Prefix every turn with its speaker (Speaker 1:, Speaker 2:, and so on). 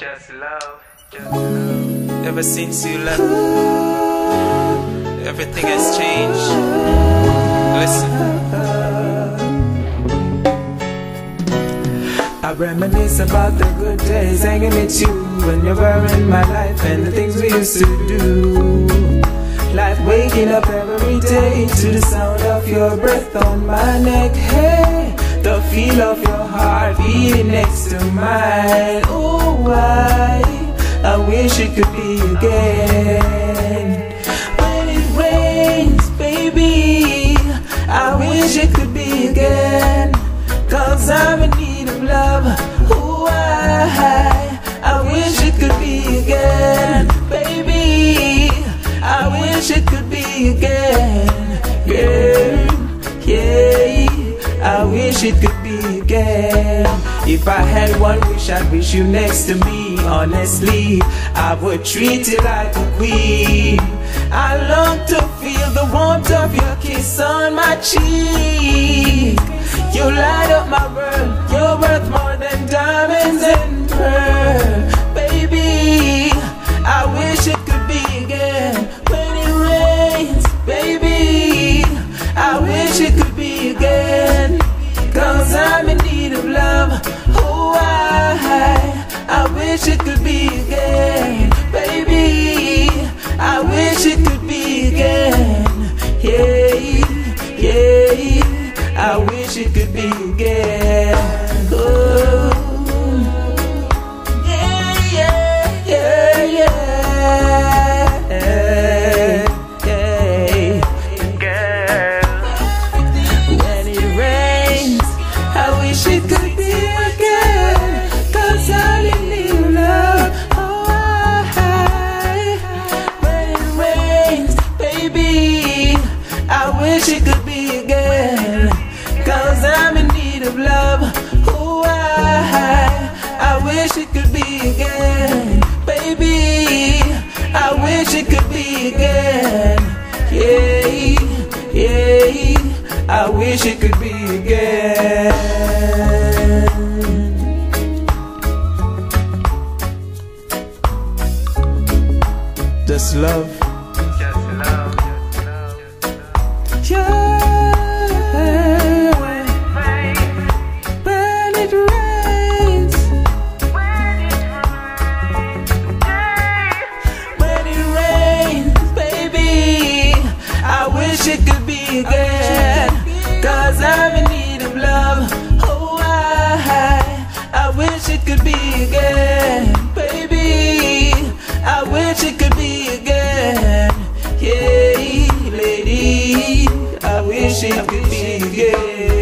Speaker 1: Just love, just love. Ever since you left, everything has changed. Listen.
Speaker 2: I reminisce about the good days hanging with you when you were in my life and the things we used to do. Like waking up every day to the sound of your breath on my neck. Hey, the feel of your heart beating next to mine. Oh, I wish it could be again. When it rains, baby, I wish it could be again. 'Cause I'm in need of love. Oh, I wish it could be again. Baby, I wish it could be again. Yeah, yeah, I wish it could be again. If I had one wish, I'd wish you next to me. Honestly, I would treat you like a queen. I long to feel the warmth of your kiss on my cheek. You light up my world, you're worth more than diamonds and pearls. Baby, I wish it could be again. When it rains, baby, I wish it could be again. 'Cause I'm in need of love. Oh, I wish it could be again. Baby, I wish it could be again. Yeah, yeah, I wish it could be again. Oh, yeah, yeah, yeah, yeah, yeah, girl. When it rains, I wish it could be again. 'Cause I'm in need of love. Oh, when it rains, baby, I wish it could be again. 'Cause I'm in need of love. Oh, I wish it could be again. Baby, I wish it could be again. Yeah, yeah, I wish it could be again. Just love.
Speaker 1: Just love, just love, just love.
Speaker 2: Yeah. It could be again. 'Cause I'm in need of love. Oh, I wish it could be again. Baby, I wish it could be again. Yeah, lady, I wish it could be again.